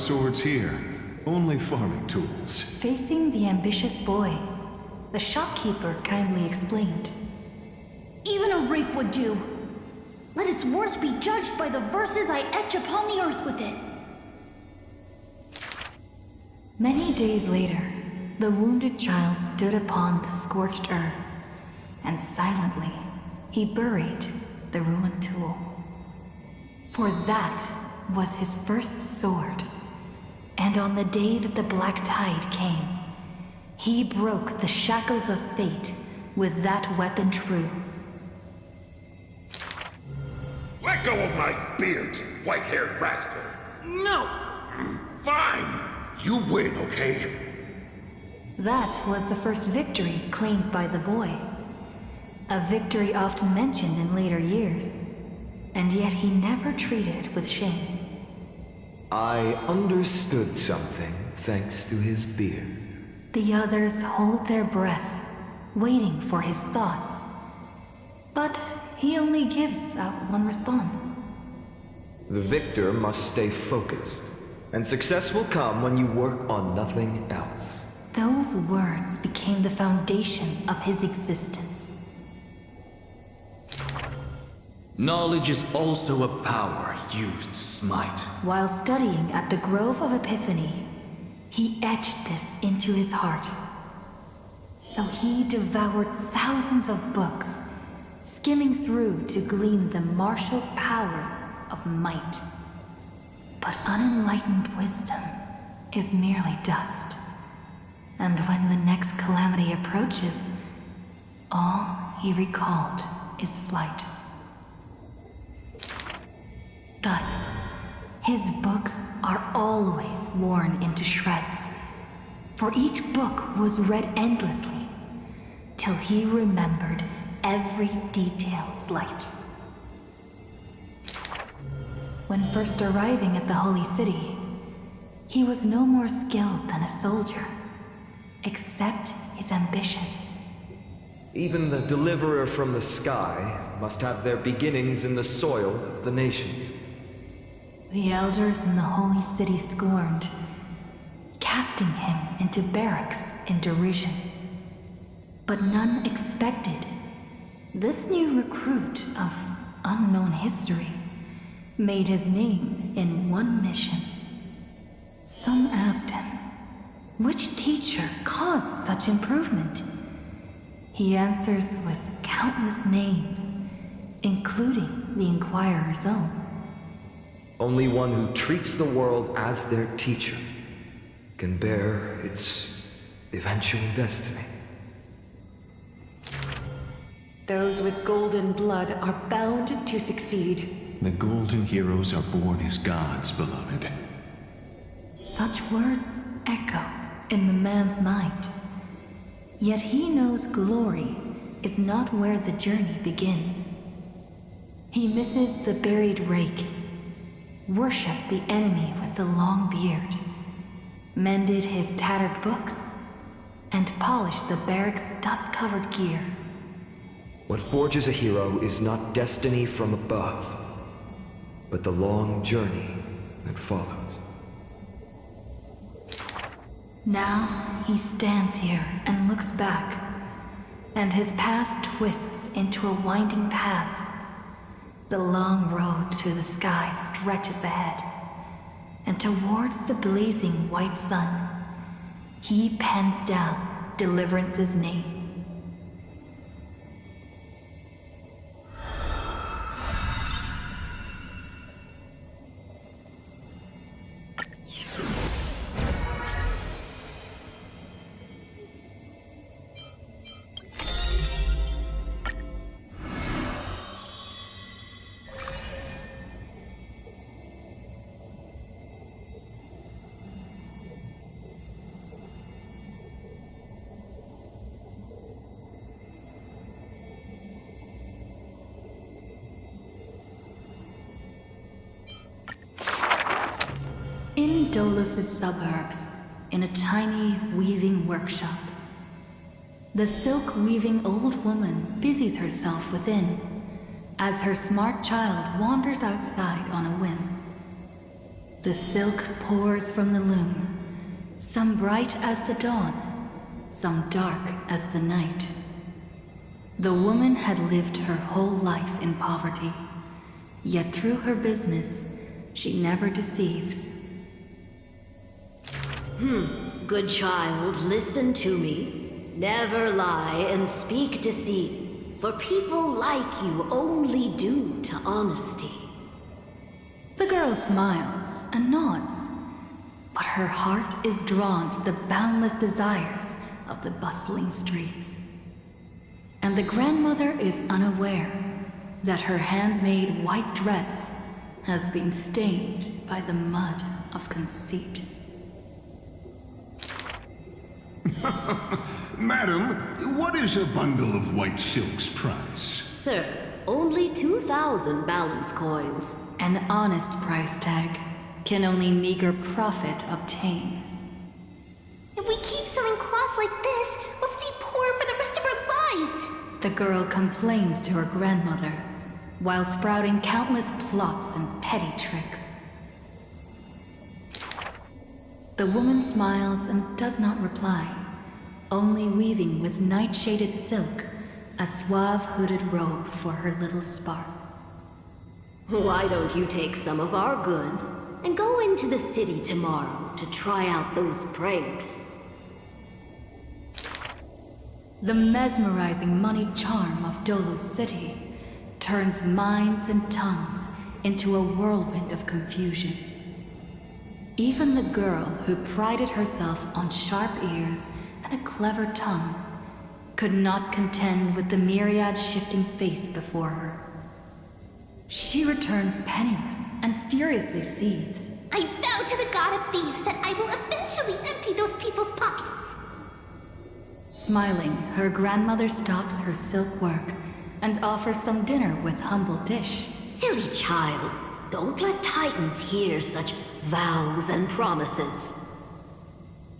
swords here. Only farming tools. Facing the ambitious boy, the shopkeeper kindly explained. Even a rake would do. Let its worth be judged by the verses I etch upon the earth with it. Many days later, the wounded child stood upon the scorched earth, and silently he buried the ruined tool. For that was his first sword, and on the day that the black tide came, he broke the shackles of fate with that weapon true. Let go of my beard, you white-haired rascal! No! Fine! You win, okay? That was the first victory claimed by the boy. A victory often mentioned in later years, and yet he never treated it with shame. I understood something thanks to his beard. The others hold their breath, waiting for his thoughts. But he only gives out one response. The victor must stay focused, and success will come when you work on nothing else. Those words became the foundation of his existence. Knowledge is also a power used to smite. While studying at the Grove of Epiphany, he etched this into his heart. So he devoured thousands of books, skimming through to glean the martial powers of might. But unenlightened wisdom is merely dust. And when the next calamity approaches, all he recalled is flight. Thus, his books are always worn into shreds, for each book was read endlessly, till he remembered every detail slight. When first arriving at the Holy City, he was no more skilled than a soldier, except his ambition. Even the deliverer from the sky must have their beginnings in the soil of the nations. The elders in the Holy City scorned, casting him into barracks in derision. But none expected this new recruit of unknown history made his name in one mission. Some asked him, which teacher caused such improvement? He answers with countless names, including the Inquirer's own. Only one who treats the world as their teacher can bear its eventual destiny. Those with golden blood are bound to succeed. The golden heroes are born as gods, beloved. Such words echo in the man's mind. Yet he knows glory is not where the journey begins. He misses the buried rake, worshipped the enemy with the long beard, mended his tattered books, and polished the barracks' dust-covered gear. What forges a hero is not destiny from above, but the long journey that follows. Now he stands here and looks back, and his past twists into a winding path. The long road to the sky stretches ahead, and towards the blazing white sun, he pens down Deliverance's name. In Dolos' suburbs, in a tiny weaving workshop, the silk-weaving old woman busies herself within, as her smart child wanders outside on a whim. The silk pours from the loom, some bright as the dawn, some dark as the night. The woman had lived her whole life in poverty, yet through her business, she never deceives. Good child, listen to me. Never lie and speak deceit, for people like you only do to honesty. The girl smiles and nods, but her heart is drawn to the boundless desires of the bustling streets. And the grandmother is unaware that her handmade white dress has been stained by the mud of conceit. Madam, what is a bundle of white silk's price? Sir, only 2,000 balance coins. An honest price tag can only meager profit obtain. If we keep selling cloth like this, we'll stay poor for the rest of our lives. The girl complains to her grandmother, while sprouting countless plots and petty tricks. The woman smiles and does not reply, only weaving with night-shaded silk a suave hooded robe for her little spark. Why don't you take some of our goods and go into the city tomorrow to try out those pranks? The mesmerizing money charm of Dolo's city turns minds and tongues into a whirlwind of confusion. Even the girl who prided herself on sharp ears and a clever tongue could not contend with the myriad shifting face before her. She returns penniless and furiously seethes. I vow to the god of thieves that I will eventually empty those people's pockets. Smiling, her grandmother stops her silk work and offers some dinner with humble dish. Silly child, don't let Titans hear such vows and promises.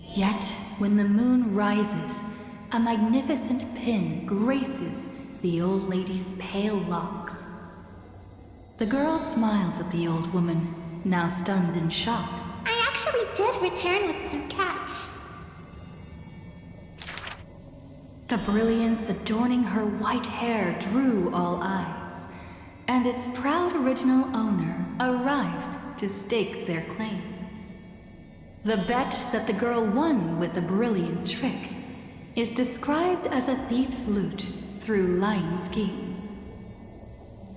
Yet, when the moon rises, a magnificent pin graces the old lady's pale locks. The girl smiles at the old woman, now stunned in shock. I actually did return with some cash. The brilliance adorning her white hair drew all eyes, and its proud original owner arrived to stake their claim. The bet that the girl won with a brilliant trick is described as a thief's loot through lying schemes.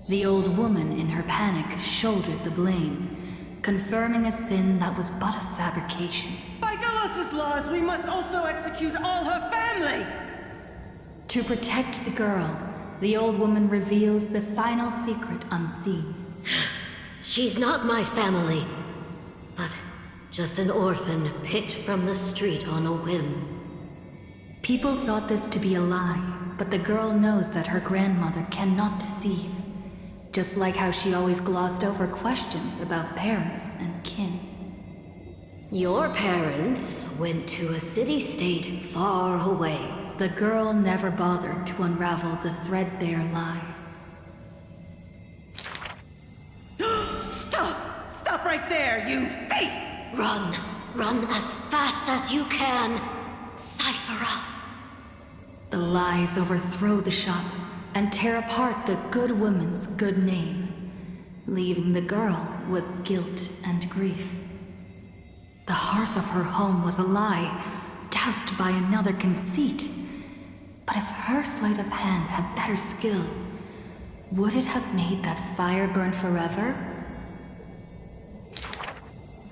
The old woman in her panic shouldered the blame, confirming a sin that was but a fabrication. By Delos' laws, we must also execute all her family! To protect the girl, the old woman reveals the final secret unseen. She's not my family, but just an orphan picked from the street on a whim. People thought this to be a lie, but the girl knows that her grandmother cannot deceive, just like how she always glossed over questions about parents and kin. Your parents went to a city-state far away. The girl never bothered to unravel the threadbare lie. Stop! Stop right there, you thief! Run! Run as fast as you can! Cyphera! The lies overthrow the shop and tear apart the good woman's good name, leaving the girl with guilt and grief. The hearth of her home was a lie, doused by another conceit. But if her sleight of hand had better skill, would it have made that fire burn forever?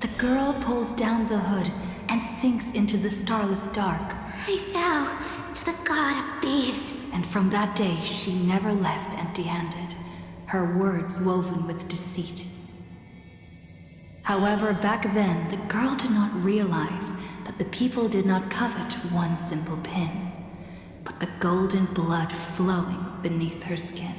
The girl pulls down the hood and sinks into the starless dark. I vow to the god of thieves. And from that day, she never left empty-handed, her words woven with deceit. However, back then, the girl did not realize that the people did not covet one simple pin, but the golden blood flowing beneath her skin.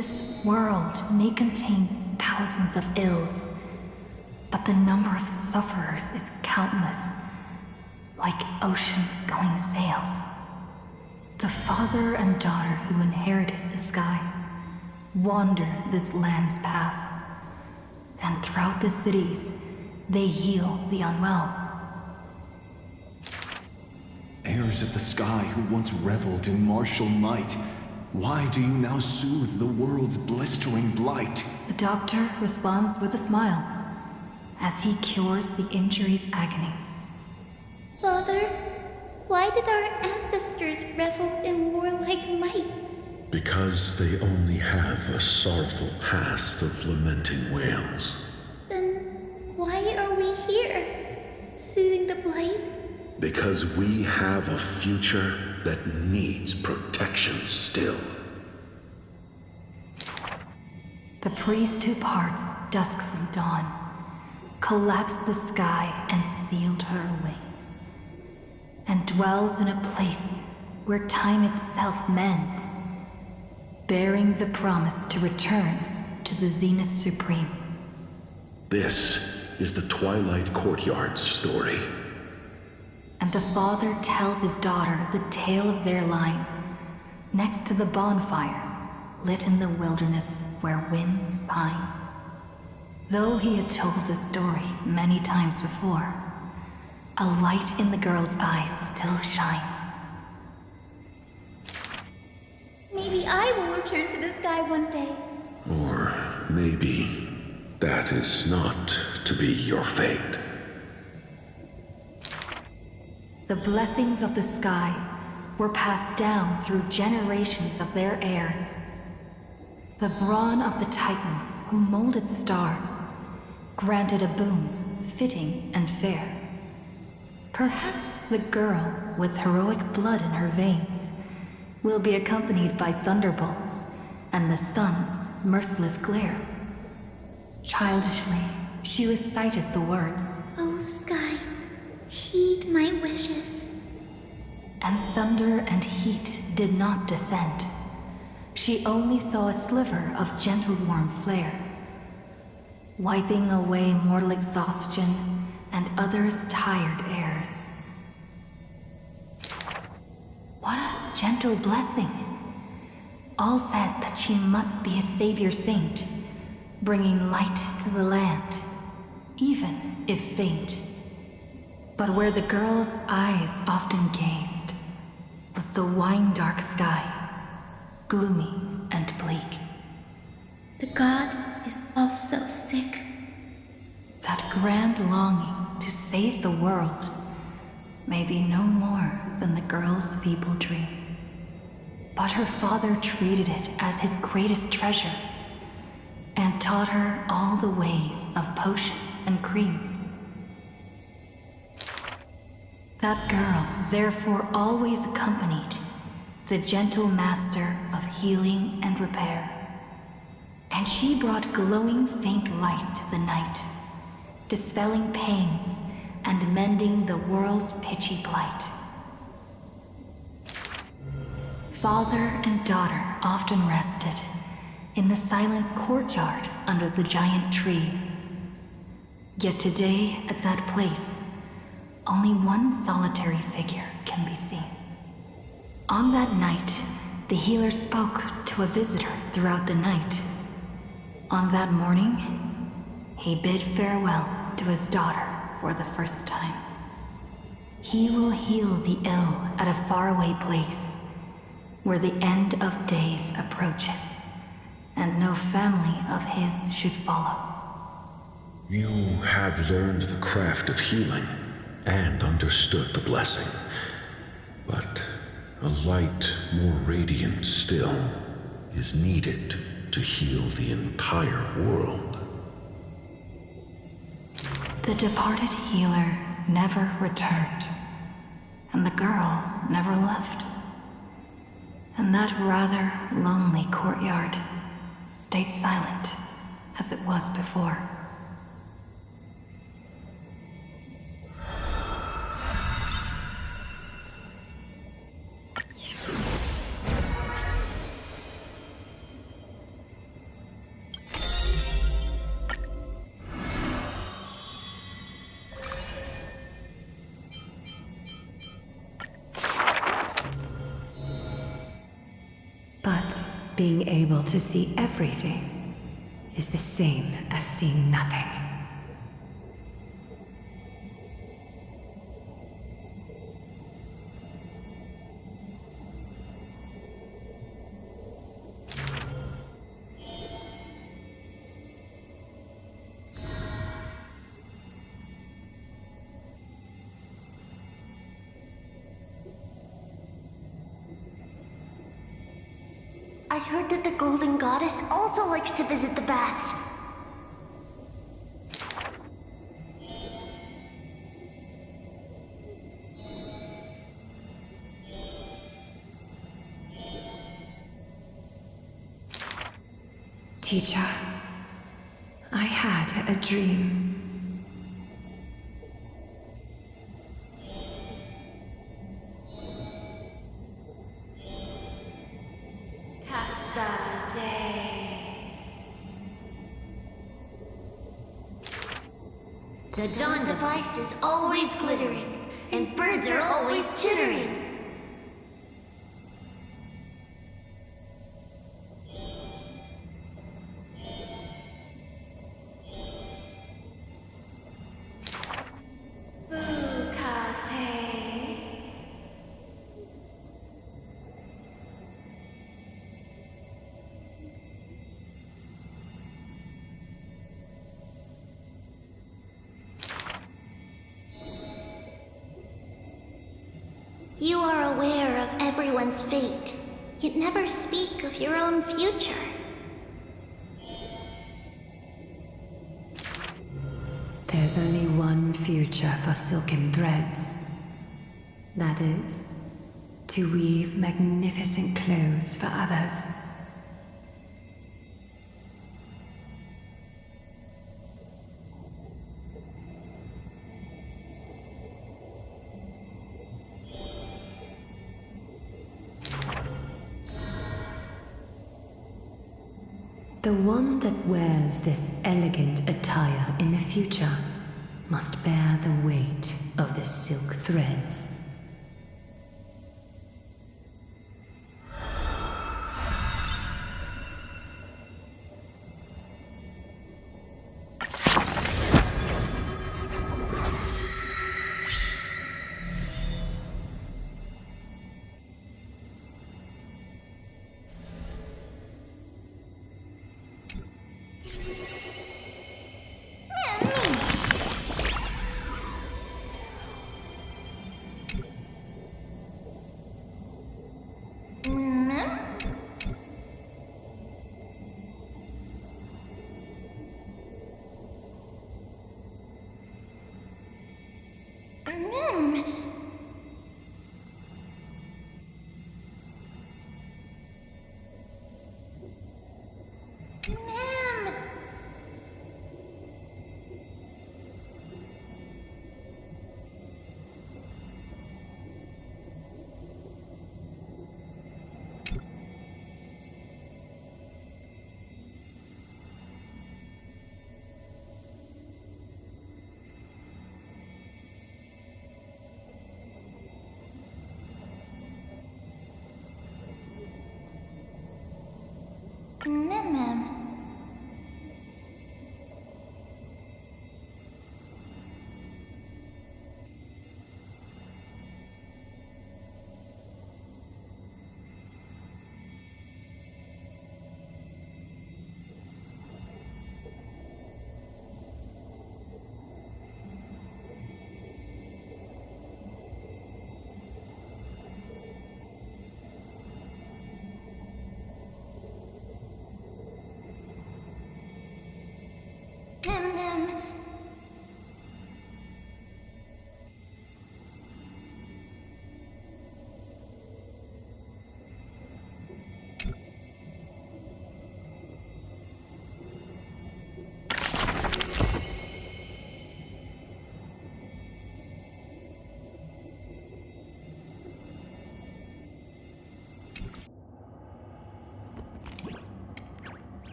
This world may contain thousands of ills, but the number of sufferers is countless, like ocean-going sails. The father and daughter who inherited the sky wander this land's paths, and throughout the cities, they heal the unwell. Heirs of the sky who once reveled in martial might, why do you now soothe the world's blistering blight? The doctor responds with a smile as he cures the injury's agony. Father, why did our ancestors revel in warlike might? Because they only have a sorrowful past of lamenting wails. Then why are we here, soothing the blight? Because we have a future that needs protection still. The priest who parts dusk from dawn collapsed the sky and sealed her ways, and dwells in a place where time itself mends, bearing the promise to return to the Zenith Supreme. This is the Twilight Courtyard's story. And the father tells his daughter the tale of their line, next to the bonfire lit in the wilderness where winds pine. Though he had told the story many times before, a light in the girl's eyes still shines. Maybe I will return to the sky one day. Or maybe that is not to be your fate. The blessings of the sky were passed down through generations of their heirs. The brawn of the Titan who molded stars granted a boon fitting and fair. Perhaps the girl with heroic blood in her veins will be accompanied by thunderbolts and the sun's merciless glare. Childishly, she recited the words, Oh, sky, heed my wishes. and thunder and heat did not descend. She only saw a sliver of gentle warm flare, wiping away mortal exhaustion and others' tired airs. What a gentle blessing! All said that she must be a savior saint, bringing light to the land, even if faint. But where the girl's eyes often gazed was the wine-dark sky, gloomy and bleak. The god is also sick. That grand longing to save the world may be no more than the girl's feeble dream. But her father treated it as his greatest treasure and taught her all the ways of potions and creams. That girl therefore always accompanied the gentle master of healing and repair. And she brought glowing faint light to the night, dispelling pains and mending the world's pitchy blight. Father and daughter often rested in the silent courtyard under the giant tree. Yet today, at that place, only one solitary figure can be seen. On that night, the healer spoke to a visitor throughout the night. On that morning, he bid farewell to his daughter for the first time. He will heal the ill at a faraway place, where the end of days approaches, and no family of his should follow. You have learned the craft of healing and understood the blessing, but a light more radiant still is needed to heal the entire world. The departed healer never returned, and the girl never left. And that rather lonely courtyard stayed silent as it was before. But being able to see everything is the same as seeing nothing. I heard that the Golden Goddess also likes to visit the baths. Teacher, I had a dream. The dawn device is always glittering, and birds are always chittering. You are aware of everyone's fate, yet never speak of your own future. There's only one future for silken threads. That is, to weave magnificent clothes for others. The one that wears this elegant attire in the future must bear the weight of the silk threads.